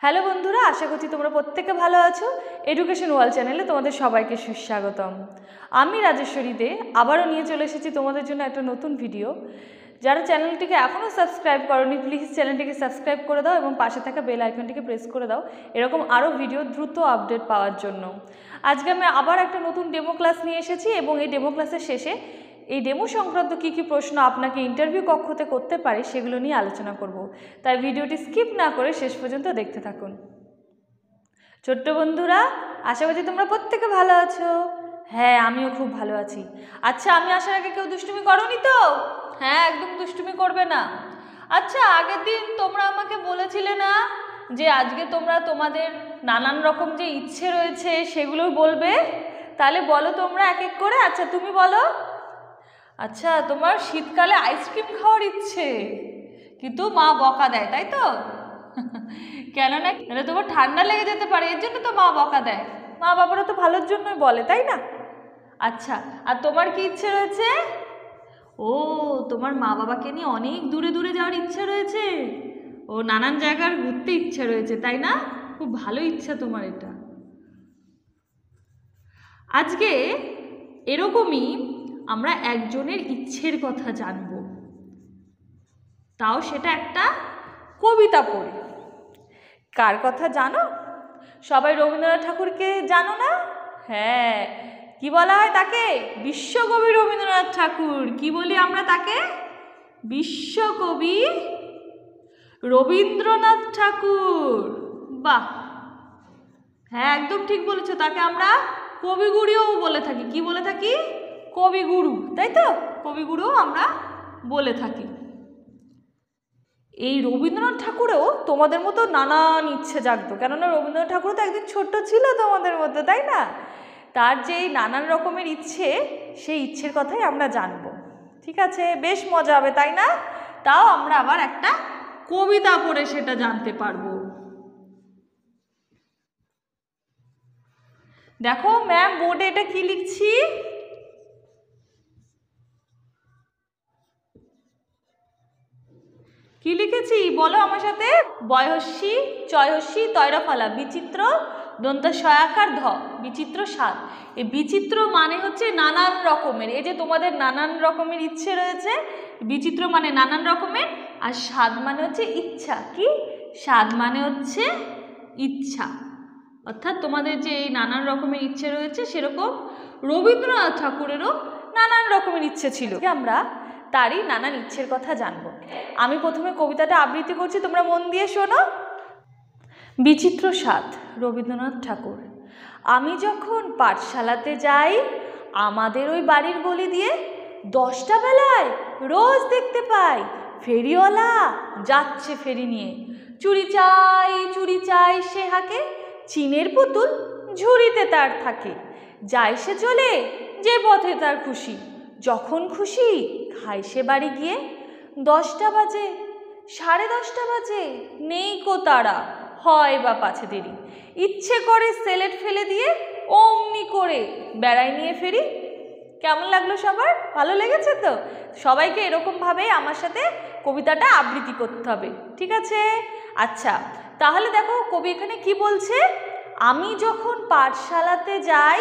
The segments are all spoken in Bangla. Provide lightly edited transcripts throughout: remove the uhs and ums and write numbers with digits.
হ্যালো বন্ধুরা, আশা করছি তোমরা প্রত্যেকে ভালো আছো। এডুকেশন ওয়ার্ল্ড চ্যানেলে তোমাদের সবাইকে সুস্বাগতম। আমি রাজেশ্বরী দে আবারও নিয়ে চলে এসেছি তোমাদের জন্য একটা নতুন ভিডিও। যারা চ্যানেলটিকে এখনও সাবস্ক্রাইব করোনি, প্লিজ চ্যানেলটিকে সাবস্ক্রাইব করে দাও এবং পাশে থাকা বেল আইকনটিকে প্রেস করে দাও এরকম আরও ভিডিও দ্রুত আপডেট পাওয়ার জন্য। আজকে আমি আবার একটা নতুন ডেমো ক্লাস নিয়ে এসেছি এবং এই ডেমো ক্লাসের শেষে এই ডেমো সংক্রান্ত কী কী প্রশ্ন আপনাকে ইন্টারভিউ কক্ষতে করতে পারে সেগুলো নিয়ে আলোচনা করব। তাই ভিডিওটি স্কিপ না করে শেষ পর্যন্ত দেখতে থাকুন। ছোট্ট বন্ধুরা, আশা করছি তোমরা প্রত্যেকে ভালো আছো। হ্যাঁ, আমিও খুব ভালো আছি। আচ্ছা, আমি আসার আগে কেউ দুষ্টুমি করোনি তো? হ্যাঁ, একদম দুষ্টুমি করবে না। আচ্ছা, আগের দিন তোমরা আমাকে বলেছিলে না যে আজকে তোমরা তোমাদের নানান রকম যে ইচ্ছে রয়েছে সেগুলো বলবে? তাহলে বলো তোমরা এক এক করে। আচ্ছা, তুমি বলো। আচ্ছা, তোমার শীতকালে আইসক্রিম খাওয়ার ইচ্ছে, কিন্তু মা বকা দেয়, তাই তো? কেননা তোমার ঠান্ডা লেগে যেতে পারে, এর জন্য তো মা বকা দেয়। মা বাবারা তো ভালোর জন্যই বলে, তাই না? আচ্ছা, আর তোমার কি ইচ্ছে রয়েছে? ও, তোমার মা বাবাকে নিয়ে অনেক দূরে দূরে যাওয়ার ইচ্ছে রয়েছে। ও, নানান জায়গার ঘুরতে ইচ্ছে রয়েছে, তাই না? খুব ভালো ইচ্ছা তোমার এটা। আজকে এরকমই আমরা একজনের ইচ্ছের কথা জানব, তাও সেটা একটা কবিতা পড়ে। কার কথা জানো? সবাই রবীন্দ্রনাথ ঠাকুরকে জানো না? হ্যাঁ, কি বলা হয় তাকে? বিশ্বকবি রবীন্দ্রনাথ ঠাকুর। কি বলি আমরা তাকে? বিশ্বকবি রবীন্দ্রনাথ ঠাকুর। বাহ, হ্যাঁ, একদম ঠিক বলেছো। তাকে আমরা কবিগুরুও বলে থাকি। কি বলে থাকি? কবিগুরু, তাই তো? কবিগুরুও আমরা বলে থাকি। এই রবীন্দ্রনাথ ঠাকুরেও তোমাদের মতো নানান ইচ্ছে জাগতো, কেননা রবীন্দ্রনাথ ঠাকুর তো একদিন ছোট্ট ছিল তোমাদের মতো, তাই না? তার যে এই নানান রকমের ইচ্ছে, সেই ইচ্ছের কথাই আমরা জানবো। ঠিক আছে, বেশ মজা হবে, তাই না? তাও আমরা আবার একটা কবিতা পড়ে সেটা জানতে পারবো। দেখো ম্যাম, বোর্ডে এটা কি লিখছি? কি লিখেছি বলো আমার সাথে? বয়হস্যি চয়হস্যি তৈরফলা বিচিত্র দন্ত সয়াকার ধ বিচিত্র স্বাদ। এই বিচিত্র মানে হচ্ছে নানান রকমের। এই যে তোমাদের নানান রকমের ইচ্ছে রয়েছে, বিচিত্র মানে নানান রকমের, আর স্বাদ মানে হচ্ছে ইচ্ছা। কি? স্বাদ মানে হচ্ছে ইচ্ছা। অর্থাৎ তোমাদের যে এই নানান রকমের ইচ্ছে রয়েছে, সেরকম রবীন্দ্রনাথ ঠাকুরেরও নানান রকমের ইচ্ছে ছিল। আমরা তারই নানান ইচ্ছের কথা জানব। আমি প্রথমে কবিতাটা আবৃত্তি করছি, তোমরা মন দিয়ে শোনো। বিচিত্র স্বাদ, রবীন্দ্রনাথ ঠাকুর। আমি যখন পাঠশালাতে যাই, আমাদের ওই বাড়ির গলি দিয়ে 10টা বেলায় রোজ দেখতে পাই ফেরিওয়ালা যাচ্ছে ফেরি নিয়ে। চুরি চাই সে হাঁকে, চিনের পুতুল ঝুড়িতে তার থাকে। যায় সে চলে যে পথে তার খুশি, যখন খুশি খায় সে বাড়ি গিয়ে। 10টা বাজে, 10:30 বাজে, নেই কো তারা, হয় বা পাছে দেরি। ইচ্ছে করে সেলেট ফেলে দিয়ে অমনি করে বেড়াই নিয়ে ফেরি। কেমন লাগলো সবার? ভালো লেগেছে তো? সবাইকে এরকমভাবেই আমার সাথে কবিতাটা আবৃত্তি করতে হবে, ঠিক আছে? আচ্ছা, তাহলে দেখো কবি এখানে কি বলছে? আমি যখন পাঠশালাতে যাই,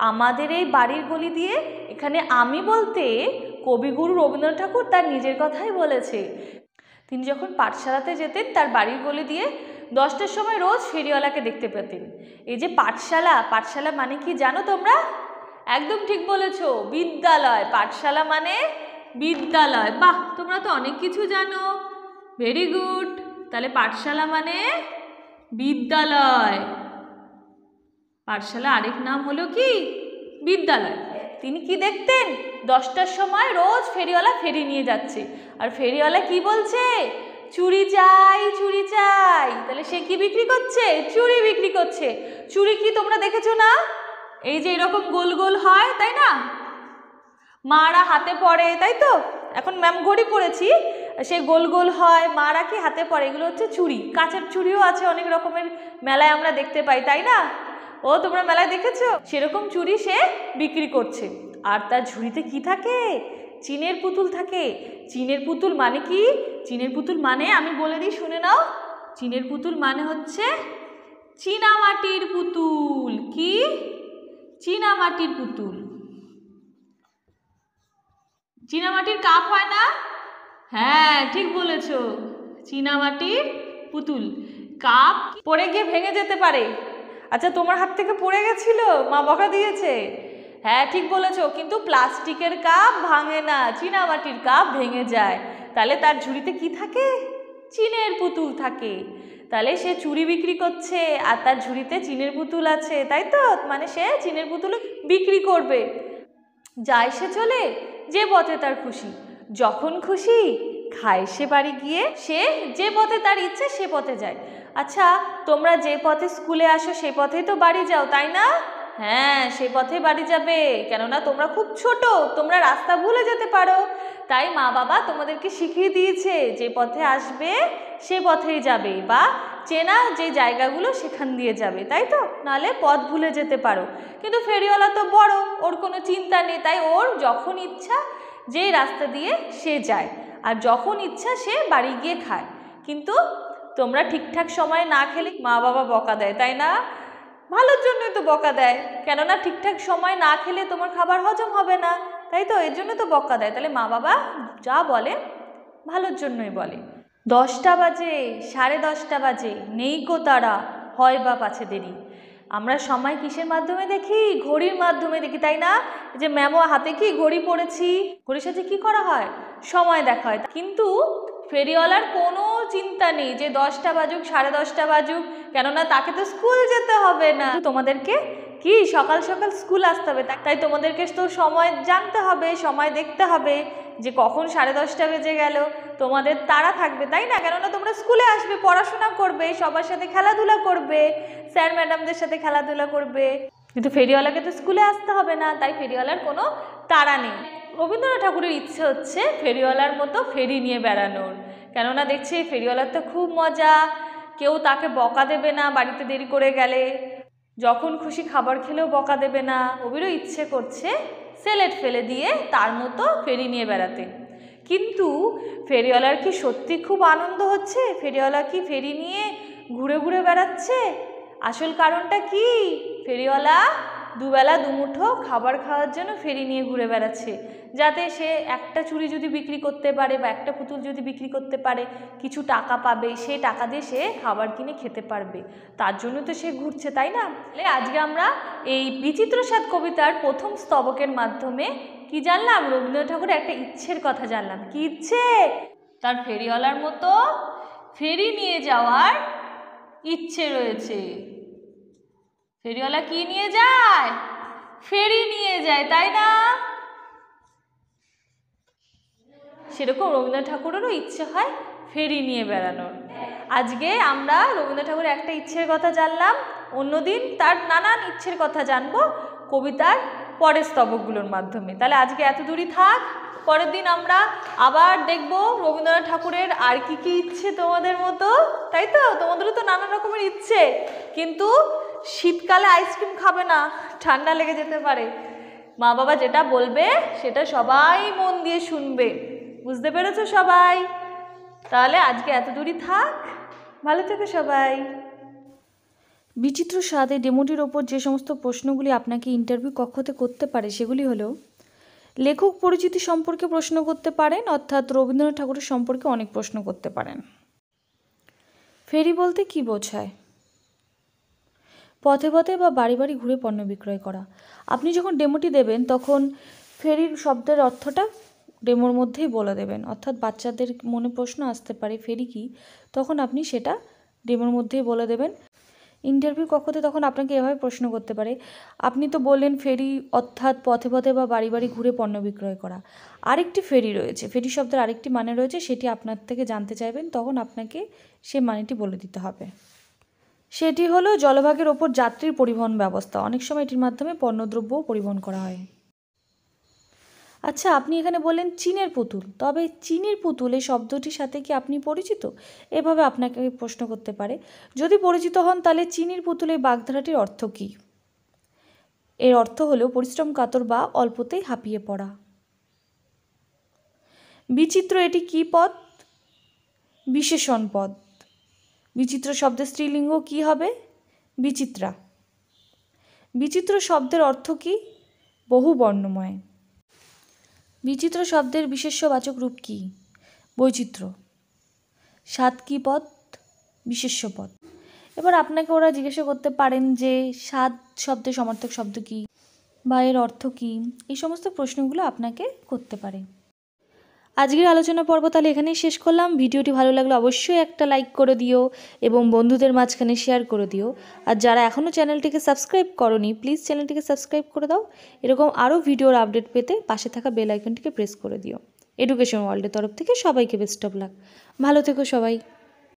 আমাদের এই বাড়ির গলি দিয়ে, এখানে আমি বলতে কবিগুরু রবীন্দ্রনাথ ঠাকুর তার নিজের কথাই বলেছে। তিনি যখন পাঠশালাতে যেতেন, তার বাড়ির গলি দিয়ে 10টার সময় রোজ ফেরিওয়ালাকে দেখতে পেতেন। এই যে পাঠশালা, পাঠশালা মানে কি জানো তোমরা? একদম ঠিক বলেছ, বিদ্যালয়। পাঠশালা মানে বিদ্যালয়। বাহ, তোমরা তো অনেক কিছু জানো, ভেরি গুড। তাহলে পাঠশালা মানে বিদ্যালয়। পাঠশালা আরেক নাম হলো কি? বিদ্যালয়। তিনি কি দেখতেন? 10টার সময় রোজ ফেরিওয়ালা ফেরি নিয়ে যাচ্ছে, আর ফেরিওয়ালা কি বলছে? চুরি চাই, চুরি চাই। তাহলে সে কি বিক্রি করছে? চুরি বিক্রি করছে। চুরি কি তোমরা দেখেছো না? এই যে এরকম গোল গোল হয়, তাই না? মারা হাতে পড়ে, তাই তো? এখন ম্যাম ঘড়ি পড়েছি, সেই গোল গোল হয়, মারা কি হাতে পড়ে, এগুলো হচ্ছে চুড়ি। কাঁচের চুড়িও আছে অনেক রকমের, মেলায় আমরা দেখতে পাই, তাই না? ও, তোমরা মেলায় দেখেছো? সেরকম চুড়ি সে বিক্রি করছে। আর তার ঝুড়িতে কি থাকে? চীনের পুতুল থাকে। চীনের পুতুল মানে কি? চীনের পুতুল মানে আমি বলে দিই, শুনে নাও। চীনের পুতুল মানে হচ্ছে চীনামাটির পুতুল। কি? চীনামাটির পুতুল। চীনামাটির কাপ হয় না? হ্যাঁ, ঠিক বলেছ, চীনামাটির পুতুল। কাপ পড়ে গিয়ে ভেঙে যেতে পারে। আচ্ছা, তোমার হাত থেকে পড়ে গেছিল, মা বকা দিয়েছে? হ্যাঁ, ঠিক বলেছ, কিন্তু প্লাস্টিকের কাপ ভাঙে না, চীনামাটির কাপ ভেঙে যায়। তাহলে তার ঝুড়িতে কি থাকে? চীনের পুতুল থাকে। তাহলে সে চুড়ি বিক্রি করছে আর তার ঝুড়িতে চীনের পুতুল আছে, তাই তো? মানে সে চীনের পুতুল বিক্রি করবে। যায় সে চলে যে পথে তার খুশি, যখন খুশি খায় সে বাড়ি গিয়ে, সে যে পথে তার ইচ্ছে সে পথে যায়। আচ্ছা, তোমরা যে পথে স্কুলে আসো সে পথেই তো বাড়ি যাও, তাই না? হ্যাঁ, সে পথে বাড়ি যাবে, কেননা তোমরা খুব ছোট, তোমরা রাস্তা ভুলে যেতে পারো। তাই মা বাবা তোমাদেরকে শিখিয়ে দিয়েছে যে পথে আসবে সে পথেই যাবে, বা চেনা যে জায়গাগুলো সেখান দিয়ে যাবে, তাই তো? নাহলে পথ ভুলে যেতে পারো। কিন্তু ফেরিওয়ালা তো বড়, ওর কোনো চিন্তা নেই, তাই ওর যখন ইচ্ছা যেই রাস্তা দিয়ে সে যায়, আর যখন ইচ্ছা সে বাড়ি গিয়ে খায়। কিন্তু তোমরা ঠিকঠাক সময়ে না খেলে মা বাবা বকা দেয়, তাই না? ভালোর জন্যই তো বকা দেয়, কেননা ঠিকঠাক সময় না খেলে তোমার খাবার হজম হবে না, তাই তো? এর জন্য তো বকা দেয়। তাহলে মা বাবা যা বলে ভালোর জন্যই বলে। 10টা বাজে, 10:30 বাজে, নেই গো তারা, হয় বা পাছে দেরি। আমরা সময় কিসের মাধ্যমে দেখি? ঘড়ির মাধ্যমে দেখি, তাই না? যে ম্যামও হাতে কি ঘড়ি পড়েছি, ঘড়ির সাথে কি করা হয়? সময় দেখা হয়। কিন্তু ফেরিওয়ালার কোনো চিন্তা নেই যে 10টা বাজুক 10:30 বাজুক, কেননা তাকে তো স্কুল যেতে হবে না। তোমাদেরকে কি সকাল সকাল স্কুল আসতে হবে, তাই তোমাদেরকে তো সময় জানতে হবে, সময় দেখতে হবে যে কখন 10:30 বেজে গেল। তোমাদের তাড়া থাকবে, তাই না? কেননা তোমরা স্কুলে আসবে, পড়াশোনা করবে, সবার সাথে খেলাধুলা করবে, স্যার ম্যাডামদের সাথে খেলাধুলা করবে। কিন্তু ফেরিওয়ালাকে তো স্কুলে আসতে হবে না, তাই ফেরিওয়ালার কোনো তাড়া নেই। রবীন্দ্রনাথ ঠাকুরের ইচ্ছে হচ্ছে ফেরিওয়ালার মতো ফেরি নিয়ে বেড়ানোর, কেননা দেখছে ফেরিওয়ালার তো খুব মজা, কেউ তাকে বকা দেবে না বাড়িতে দেরি করে গেলে, যখন খুশি খাবার খেলেও বকা দেবে না। কবিরও ইচ্ছে করছে সেলেট ফেলে দিয়ে তার মতো ফেরি নিয়ে বেড়াতে। কিন্তু ফেরিওয়ালার কি সত্যি খুব আনন্দ হচ্ছে? ফেরিওয়ালা কি ফেরি নিয়ে ঘুরে ঘুরে বেড়াচ্ছে? আসল কারণটা কি? ফেরিওয়ালা দুবেলা দুমুঠো খাবার খাওয়ার জন্য ফেরি নিয়ে ঘুরে বেড়াচ্ছে, যাতে সে একটা চুড়ি যদি বিক্রি করতে পারে বা একটা পুতুল যদি বিক্রি করতে পারে কিছু টাকা পাবে, সেই টাকা দিয়ে সে খাবার কিনে খেতে পারবে, তার জন্য তো সে ঘুরছে, তাই না? আজকে আমরা এই বিচিত্র স্বাদ কবিতার প্রথম স্তবকের মাধ্যমে কি জানলাম? রবীন্দ্রনাথ ঠাকুরের একটা ইচ্ছের কথা জানলাম। কি ইচ্ছে? তার ফেরিওয়ালার মতো ফেরি নিয়ে যাওয়ার ইচ্ছে রয়েছে। ফেরিওয়ালা কি নিয়ে যায়? ফেরি নিয়ে যায়, তাই না? সেরকম রবীন্দ্রনাথ ঠাকুরেরও ইচ্ছে হয় ফেরি নিয়ে বেড়ানোর। আজকে আমরা রবীন্দ্রনাথ ঠাকুরের একটা ইচ্ছের কথা জানলাম, অন্যদিন তার নানান ইচ্ছের কথা জানবো কবিতার পরের স্তবকগুলোর মাধ্যমে। তাহলে আজকে এত দূরই থাক, পরের দিন আমরা আবার দেখব রবীন্দ্রনাথ ঠাকুরের আর কি কি ইচ্ছে তোমাদের মতো, তাই তো? তোমাদেরও তো নানা রকমের ইচ্ছে, কিন্তু শীতকালে আইসক্রিম খাবে না, ঠান্ডা লেগে যেতে পারে। মা বাবা যেটা বলবে সেটা সবাই মন দিয়ে শুনবে, বুঝতে পেরেছো সবাই? তাহলে আজকে এত দূরই থাক, ভালো থেকো সবাই। বিচিত্র স্বাদে ডেমোটির ওপর যে সমস্ত প্রশ্নগুলি আপনাকে ইন্টারভিউ কক্ষতে করতে পারে সেগুলি হলো, লেখক পরিচিতি সম্পর্কে প্রশ্ন করতে পারেন, অর্থাৎ রবীন্দ্রনাথ ঠাকুরের সম্পর্কে অনেক প্রশ্ন করতে পারেন। ফেরি বলতে কি বোঝায়? পথে পথে বা বাড়ি বাড়ি ঘুরে পণ্য বিক্রয় করা। আপনি যখন ডেমোটি দেবেন তখন ফেরির শব্দের অর্থটা ডেমোর মধ্যেই বলে দেবেন, অর্থাৎ বাচ্চাদের মনে প্রশ্ন আসতে পারে ফেরি কি, তখন আপনি সেটা ডেমোর মধ্যেই বলে দেবেন। ইন্টারভিউ কক্ষতে তখন আপনাকে এভাবে প্রশ্ন করতে পারে, আপনি তো বললেন ফেরি অর্থাৎ পথে পথে বা বাড়ি বাড়ি ঘুরে পণ্য বিক্রয় করা, আরেকটি ফেরি রয়েছে, ফেরি শব্দের আরেকটি মানে রয়েছে, সেটি আপনার থেকে জানতে চাইবেন, তখন আপনাকে সে মানেটি বলে দিতে হবে। সেটি হলো জলভাগের ওপর যাত্রীর পরিবহন ব্যবস্থা, অনেক সময় এটির মাধ্যমে পণ্যদ্রব্যও পরিবহন করা হয়। আচ্ছা, আপনি এখানে বললেন চীনের পুতুল, তবে চীনের পুতুল এই শব্দটির সাথে কি আপনি পরিচিত? এভাবে আপনাকে প্রশ্ন করতে পারে। যদি পরিচিত হন তাহলে চীনের পুতুলের বাগধারাটির অর্থ কী? এর অর্থ হলো পরিশ্রম কাতর বা অল্পতেই হাঁপিয়ে পড়া। বিচিত্র এটি কী পদ? বিশেষণ পদ। বিচিত্র শব্দের স্ত্রীলিঙ্গ কি হবে? বিচিত্রা। বিচিত্র শব্দের অর্থ কি? বহু বর্ণময়। বিচিত্র শব্দের বিশেষ্যবাচক রূপ কি? বৈচিত্র্য। সাত কি পদ? বিশেষ্য পদ। এবার আপনাকে ওরা জিজ্ঞাসা করতে পারেন যে সাত শব্দের সমার্থক শব্দ কি বা এর অর্থ কি, এই সমস্ত প্রশ্নগুলো আপনাকে করতে পারে। আজকের আলোচনা পর্ব তাহলে এখানেই শেষ করলাম। ভিডিওটি ভালো লাগলে অবশ্যই একটা লাইক করে দিও এবং বন্ধুদের মাঝখানে শেয়ার করে দিও। আর যারা এখনও চ্যানেলটিকে সাবস্ক্রাইব করোনি প্লিজ চ্যানেলটিকে সাবস্ক্রাইব করে দাও। এরকম আরও ভিডিওর আপডেট পেতে পাশে থাকা বেল আইকনটিকে প্রেস করে দিও। এডুকেশন ওয়ার্ল্ডের তরফ থেকে সবাইকে বেস্ট অফ লাক। ভালো থেকো সবাই।